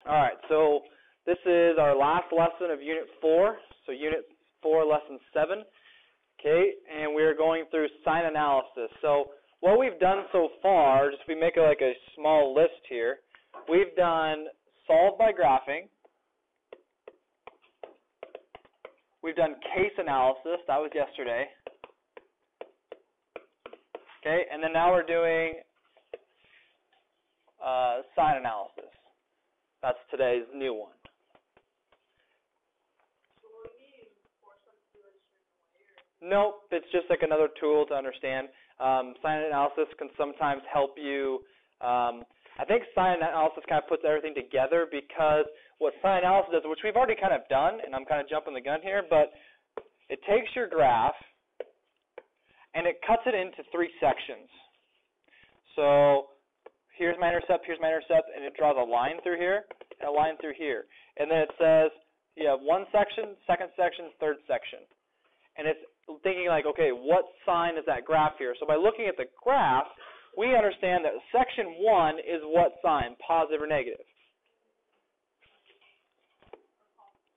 All right, so this is our last lesson of Unit 4, so Unit 4, Lesson 7, okay, and we're going through sign analysis. So what we've done so far, just we make like a small list here, we've done solve by graphing, we've done case analysis, that was yesterday, okay, and then now we're doing sign analysis. That's today's new one. Nope, it's just like another tool to understand. Sign analysis can sometimes help you. I think sign analysis kind of puts everything together, because what sign analysis does, which we've already kind of done, and I'm kind of jumping the gun here, but it takes your graph and it cuts it into 3 sections. So here's my intercept, and it draws a line through here and a line through here. And then it says you have one section, second section, third section. And it's thinking like, okay, what sign is that graph here? So by looking at the graph, we understand that section 1 is what sign, positive or negative?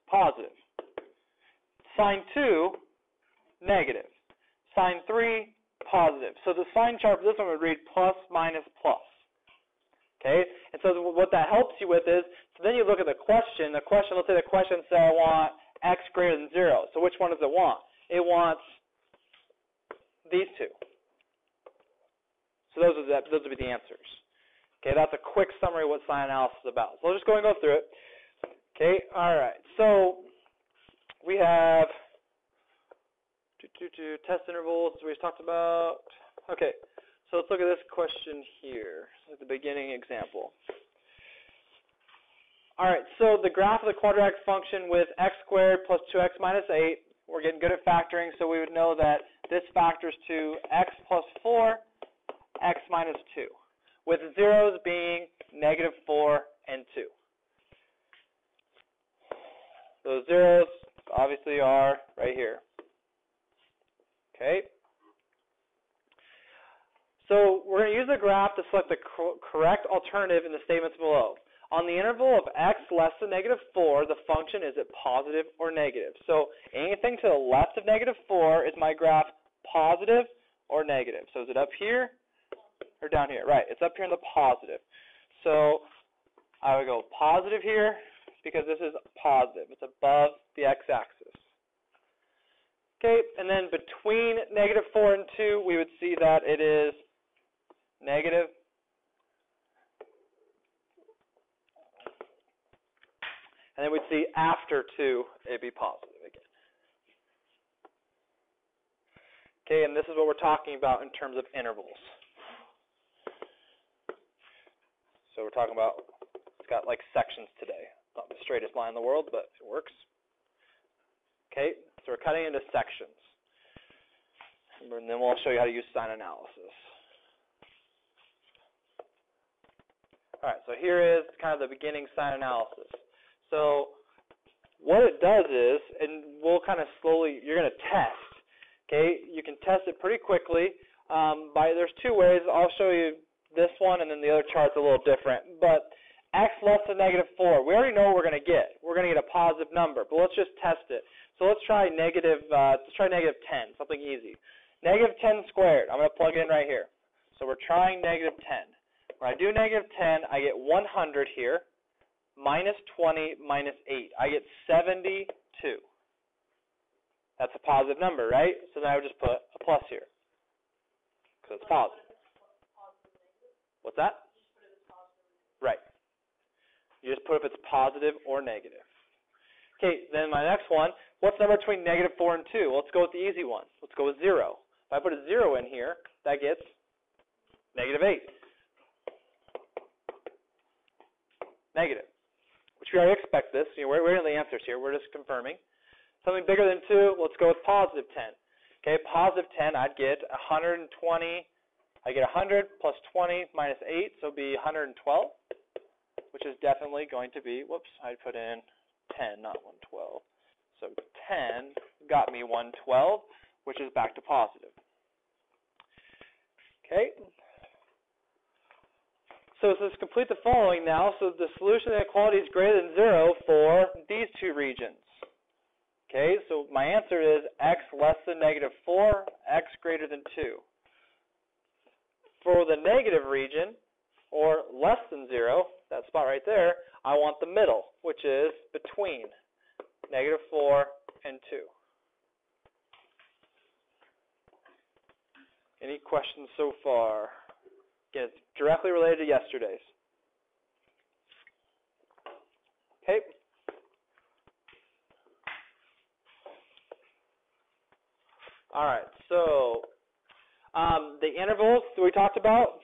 Positive. Sign 2, negative. Sign 3, positive. So the sign chart for this one would read plus, minus, plus. Okay? And so what that helps you with is, so then you look at the question. The question, let's say the question says I want x greater than 0. So which one does it want? It wants these two. So those would be the answers. Okay, that's a quick summary of what sign analysis is about. So we'll just go and go through it. Okay, all right. So we have test intervals, as we talked about. Okay, so let's look at this question here, at the beginning example. All right, so the graph of the quadratic function with x squared plus 2x minus 8. We're getting good at factoring, so we would know that this factors to x plus 4, x minus 2, with zeros being negative 4 and 2. Those zeros obviously are right here. Okay? So we're going to use the graph to select the correct alternative in the statements below. On the interval of x less than negative 4, the function is it positive or negative? So anything to the left of negative 4 is my graph positive or negative. So is it up here or down here? Right, it's up here in the positive. So I would go positive here because this is positive. It's above the x-axis. Okay, and then between negative 4 and 2, we would see that it is negative. And then we'd see after 2, it'd be positive again. Okay, and this is what we're talking about in terms of intervals. So we're talking about, it's got like sections today. Not the straightest line in the world, but it works. Okay, so we're cutting into sections. And then we'll show you how to use sign analysis. All right, so here is kind of the beginning sign analysis. So what it does is, and we'll kind of slowly, you're going to test, okay? You can test it pretty quickly. There's 2 ways. I'll show you this one, and then the other chart's a little different. But x less than negative 4, we already know what we're going to get. We're going to get a positive number, but let's just test it. So let's try negative 10, something easy. Negative 10 squared, I'm going to plug it in right here. So we're trying negative 10. When I do negative 10, I get 100 here. Minus 20 minus 8. I get 72. That's a positive number, right? So then I would just put a plus here, because it's positive. What's that? Right. You just put if it's positive or negative. Okay, then my next one, what's the number between negative 4 and 2? Well, let's go with the easy one. Let's go with 0. If I put a 0 in here, that gets negative 8. Negative. Which we already expect this. We're in the answers here. We're just confirming. Something bigger than 2, let's go with positive 10. Okay, positive 10, I'd get 120. I get 100 plus 20 minus 8, so it'd be 112, which is definitely going to be, whoops, I put in 10, not 112. So 10 got me 112, which is back to positive. Okay. So it says complete the following now. So the solution of inequality is greater than 0 for these two regions. Okay, so my answer is x less than -4, x greater than 2. For the negative region, or less than 0, that spot right there, I want the middle, which is between -4 and 2. Any questions so far? Again, it's directly related to yesterday's. Okay. All right, so the intervals that we talked about,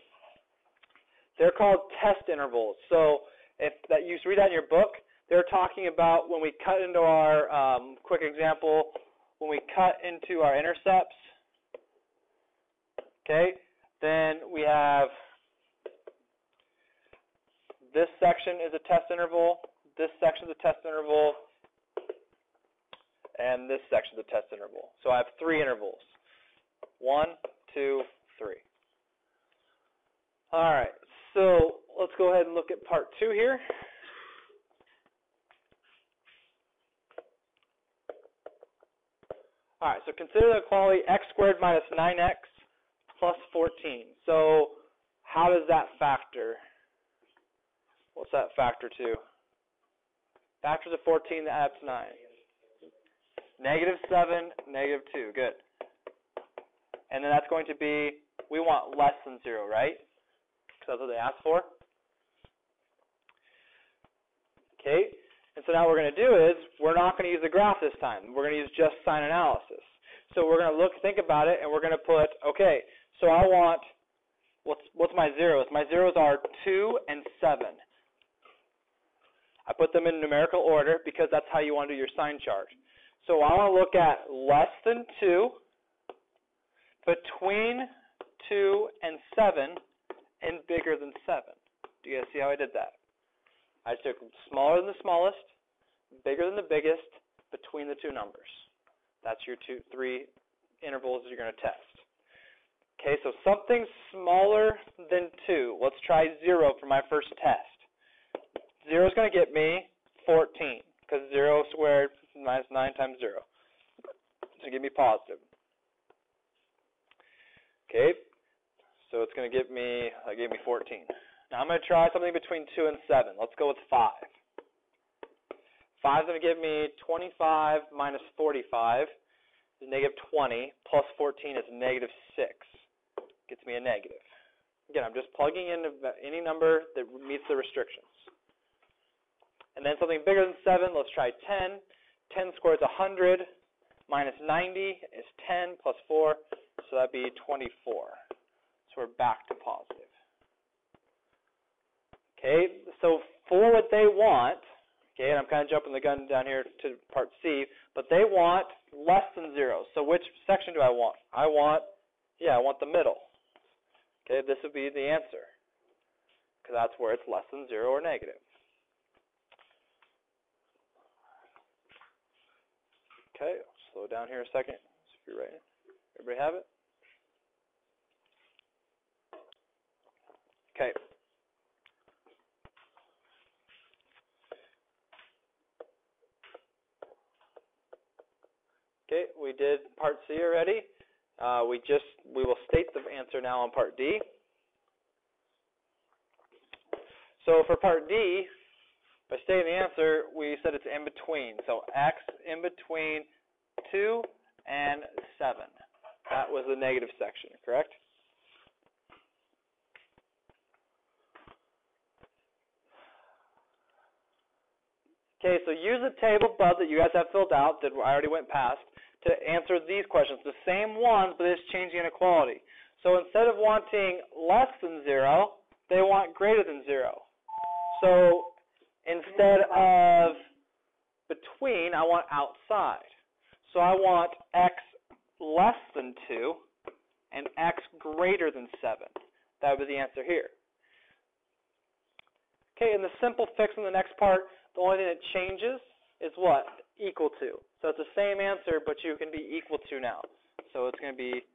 they're called test intervals. So if that you read that in your book, they're talking about when we cut into our, quick example, when we cut into our intercepts, okay, then we have this section is a test interval, this section is a test interval, and this section is a test interval. So I have 3 intervals. 1, 2, 3. All right, so let's go ahead and look at part 2 here. All right, so consider the equality x squared minus 9x plus 14. So how does that factor? What's that factor to? Factor to 14 that adds 9. -7, -2, good. And then that's going to be, we want less than 0, right? Because that's what they asked for. Okay, and so now what we're going to do is, we're not going to use the graph this time. We're going to use just sign analysis. So we're going to think about it, and we're going to put, okay, so I want, what's my zeros? My zeros are 2 and 7. I put them in numerical order because that's how you want to do your sign chart. So I want to look at less than 2, between 2 and 7, and bigger than 7. Do you guys see how I did that? I took smaller than the smallest, bigger than the biggest, between the two numbers. That's your 3 intervals that you're going to test. Okay, so something smaller than 2. Let's try 0 for my first test. 0 is going to get me 14, because 0 squared minus 9 times 0. So give me positive. Okay, so it's going to give me, that gave me 14. Now I'm going to try something between 2 and 7. Let's go with 5. 5 is going to give me 25 minus 45 is -20, plus 14 is -6. Gets me a negative. Again, I'm just plugging in any number that meets the restrictions. And then something bigger than 7, let's try 10. 10 squared is 100, minus 90 is 10, plus 4, so that'd be 24. So we're back to positive. Okay, so for what they want, okay, and I'm kind of jumping the gun down here to part C, but they want less than 0. So which section do I want? I want the middle. Okay, this would be the answer, because that's where it's less than 0 or negative. Okay, slow down here a second. So if you're ready, everybody have it? Okay. Okay, we did part C already. We will state the answer now on part D. So for part D, by stating the answer, we said it's in between. So x in between 2 and 7. That was the negative section, correct? Okay, so use the table above that you guys have filled out that I already went past to answer these questions. The same ones, but it's changing inequality. So instead of wanting less than 0, they want greater than 0. So instead of between, I want outside. So I want x less than 2 and x greater than 7. That would be the answer here. Okay, and the simple fix in the next part, the only thing that changes is what? Equal to. So it's the same answer, but you can be equal to now. So it's going to be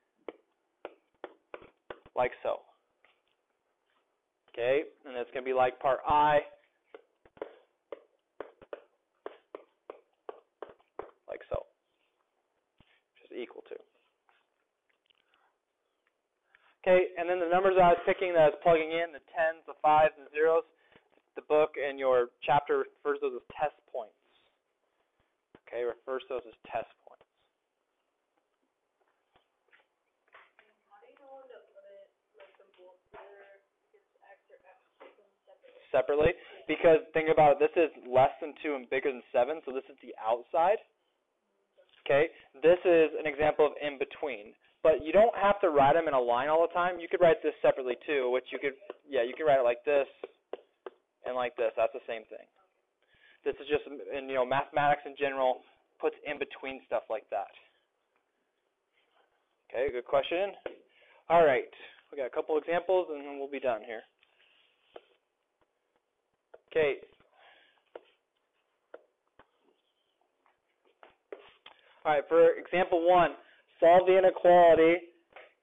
like so. Okay, and it's going to be like part I, like so, which is equal to. Okay, and then the numbers I was picking that I was plugging in, the 10s, the 5s, and 0s, the book and your chapter refers to those as test points. Okay, refers to those as test points. How do you know when to put it, like them both together, it's X or X separately? Separately, because think about it, this is less than 2 and bigger than 7, so this is the outside. Okay, this is an example of in between. But you don't have to write them in a line all the time. You could write this separately too, which you could, yeah, you could write it like this and like this. That's the same thing. This is just, and mathematics in general puts in between stuff like that. Okay, good question. All right, we got a couple examples and then we'll be done here. Okay. All right, for example 1, solve the inequality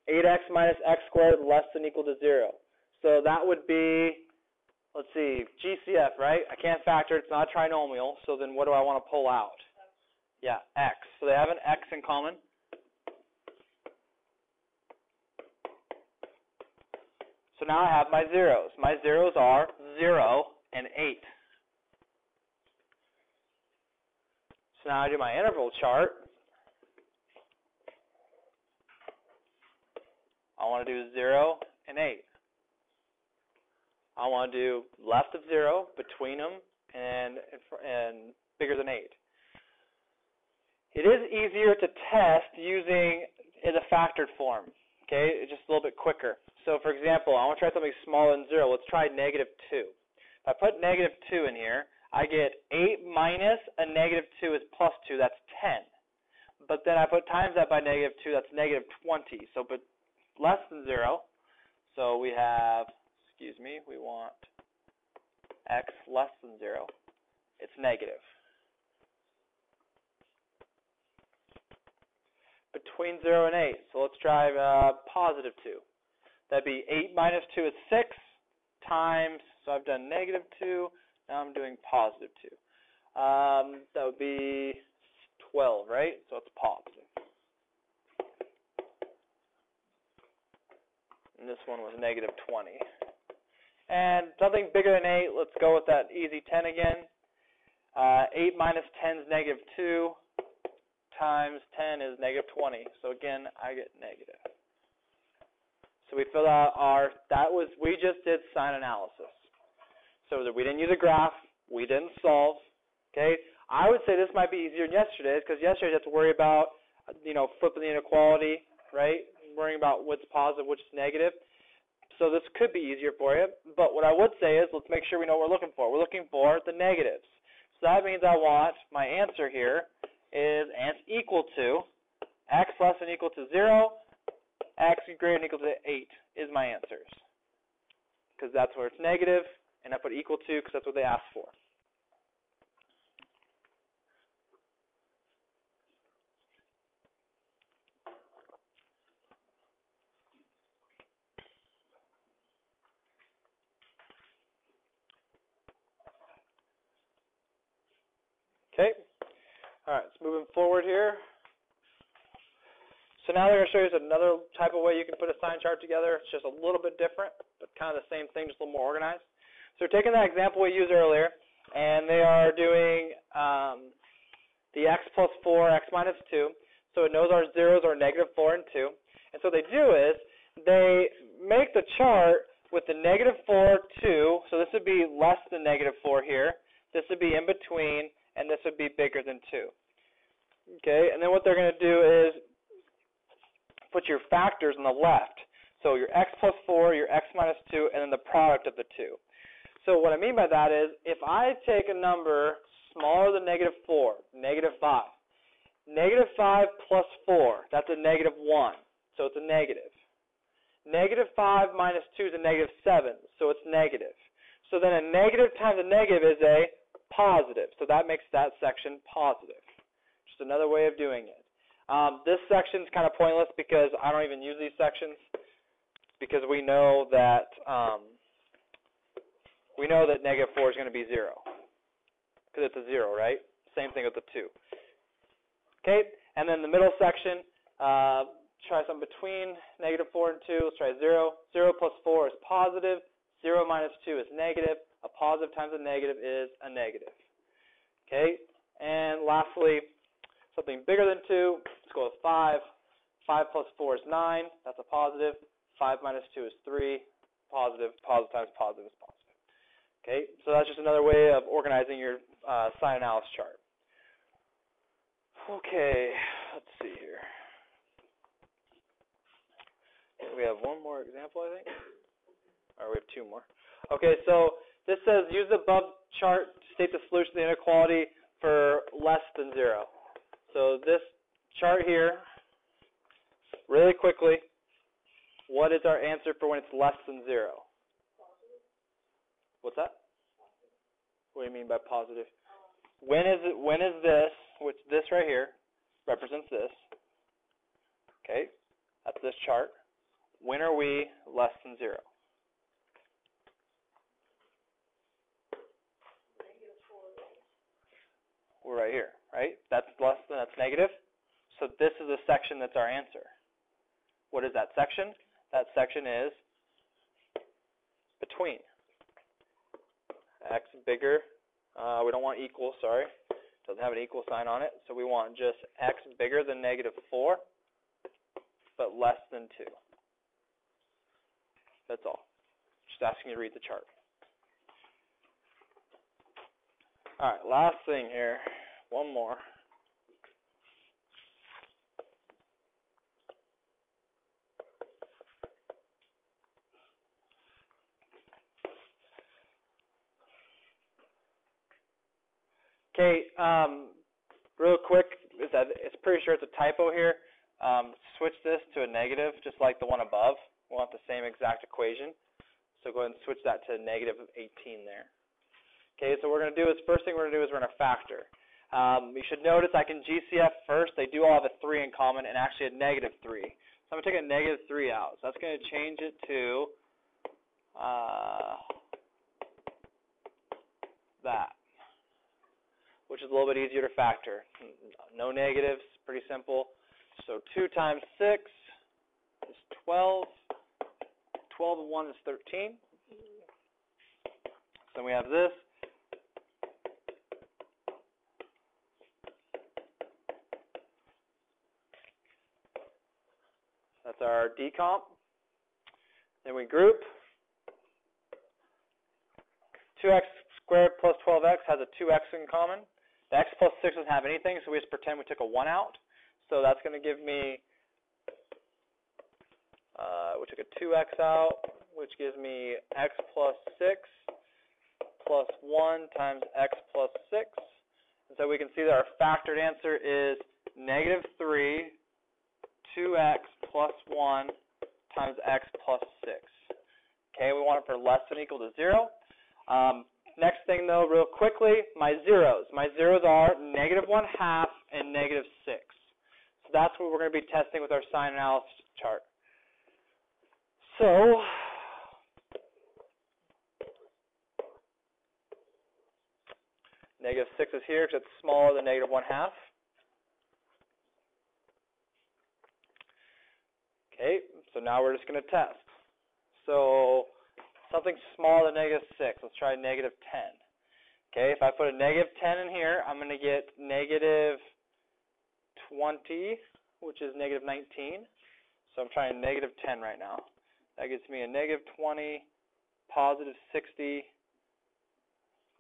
8x minus x squared less than or equal to 0. So that would be, let's see, GCF, right? I can't factor, it's not a trinomial, so then what do I want to pull out? Yeah, x. So they have an x in common. So now I have my zeros. My zeros are 0 and 8. So now I do my interval chart. I want to do 0 and 8. I want to do left of 0, between them, and bigger than 8. It is easier to test using in a factored form. Okay, it's just a little bit quicker. So for example, I want to try something smaller than 0. Let's try -2. If I put -2 in here, I get 8 minus a -2 is +2. That's 10. But then I put times that by -2. That's -20. So but less than 0. So we have, we want x less than 0. It's negative. Between 0 and 8. So let's try +2. That'd be 8 minus 2 is 6 times, so I've done -2. Now I'm doing +2. That would be 12, right? So it's positive. And this one was -20. And something bigger than 8, let's go with that easy 10 again. 8 minus 10 is -2 times 10 is -20. So again, I get negative. So we fill out we just did sign analysis. So that we didn't use a graph, we didn't solve. Okay, I would say this might be easier than yesterday's, because yesterday you had to worry about, flipping the inequality, right? Worrying about what's positive, which is negative. So this could be easier for you. But what I would say is, let's make sure we know what we're looking for. We're looking for the negatives. So that means I want my answer here is equal to x less than or equal to 0, x greater than or equal to 8 is my answers. Because that's where it's negative, and I put equal to because that's what they asked for. Okay. All right, so moving forward here. So now they're going to show you another type of way you can put a sign chart together. It's just a little bit different, but kind of the same thing, just a little more organized. So we're taking that example we used earlier, and they are doing the x plus 4, x minus 2. So it knows our zeros are -4 and 2. And so what they do is they make the chart with the -4, 2. So this would be less than -4 here. This would be in between, and this would be bigger than 2. Okay, and then what they're going to do is put your factors on the left. So your x plus 4, your x minus 2, and then the product of the two. So what I mean by that is, if I take a number smaller than -4, -5, -5 plus 4, that's a -1, so it's a negative. -5 minus 2 is a -7, so it's negative. So then a negative times a negative is a positive, so that makes that section positive. Just another way of doing it. This section is kind of pointless because I don't even use these sections, because we know that we know that negative 4 is going to be 0 because it's a 0, right? Same thing with the 2. Okay, and then the middle section, try something between negative 4 and 2. Let's try 0. 0 plus 4 is positive. 0 minus 2 is negative. A positive times a negative is a negative. Okay, and lastly, something bigger than 2. Let's go with 5. 5 plus 4 is 9. That's a positive. 5 minus 2 is 3. Positive. Positive times positive is positive. Okay, so that's just another way of organizing your sign analysis chart. Okay, let's see here. We have one more example, I think. Or we have two more. Okay, so this says use the above chart to state the solution to the inequality for less than 0. So this chart here, really quickly, what is our answer for when it's less than 0? What's that? What do you mean by positive? When is this, which this right here represents this, okay, that's this chart. When are we less than 0? We're right here, right? That's less than, that's negative. So this is the section that's our answer. What is that section? That section is between. X bigger. We don't want equal, sorry. Doesn't have an equal sign on it. So we want just x bigger than negative 4, but less than 2. That's all. Just asking you to read the chart. All right, last thing here. One more. Okay, real quick, it's pretty sure it's a typo here. Switch this to a negative, just like the one above. We want the same exact equation. So go ahead and switch that to negative 18 there. Okay, so what we're going to do is, first thing we're going to do is we're going to factor. You should notice I can GCF first. They do all have a 3 in common and actually a negative 3. So I'm going to take a negative 3 out. So that's going to change it to that, which is a little bit easier to factor. No negatives, pretty simple. So 2 times 6 is 12. 12 and 1 is 13. So we have this. That's our decomp. Then we group. 2x squared plus 12x has a 2x in common. The x plus 6 doesn't have anything, so we just pretend we took a 1 out. So that's going to give me, we took a 2x out, which gives me x plus 6 plus 1 times x plus 6. And so we can see that our factored answer is negative 3, 2x plus 1 times x plus 6. Okay, we want it for less than or equal to 0. Next thing, though, real quickly, my zeros. My zeros are negative 1/2 and negative 6. So that's what we're going to be testing with our sign analysis chart. So negative 6 is here because it's smaller than negative 1/2. Okay, so now we're just going to test. So something smaller than negative 6. Let's try negative 10. Okay, if I put a negative 10 in here, I'm going to get negative 20, which is negative 19. So I'm trying negative 10 right now. That gets me a negative 20, positive 60,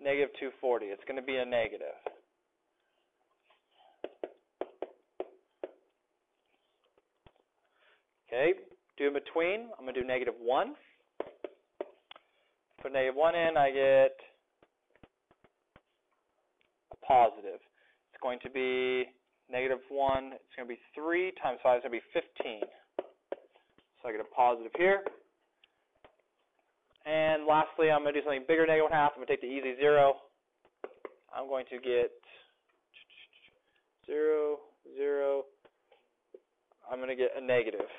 negative 240. It's going to be a negative. Okay, do in between. I'm going to do negative 1. Put negative 1 in, I get a positive. It's going to be negative 1. It's going to be 3 times 5 is going to be 15. So I get a positive here. And lastly, I'm going to do something bigger, negative 1/2. I'm going to take the easy 0. I'm going to get 0, 0. I'm going to get a negative.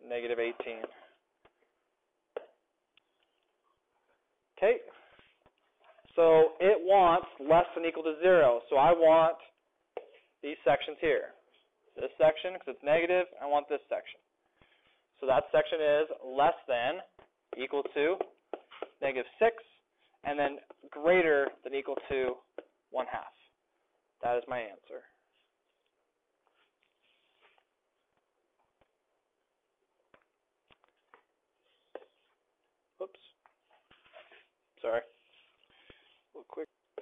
Negative 18. wants less than or equal to 0. So I want these sections here. This section, because it's negative, I want this section. So that section is less than equal to -6, and then greater than equal to 1/2. That is my answer.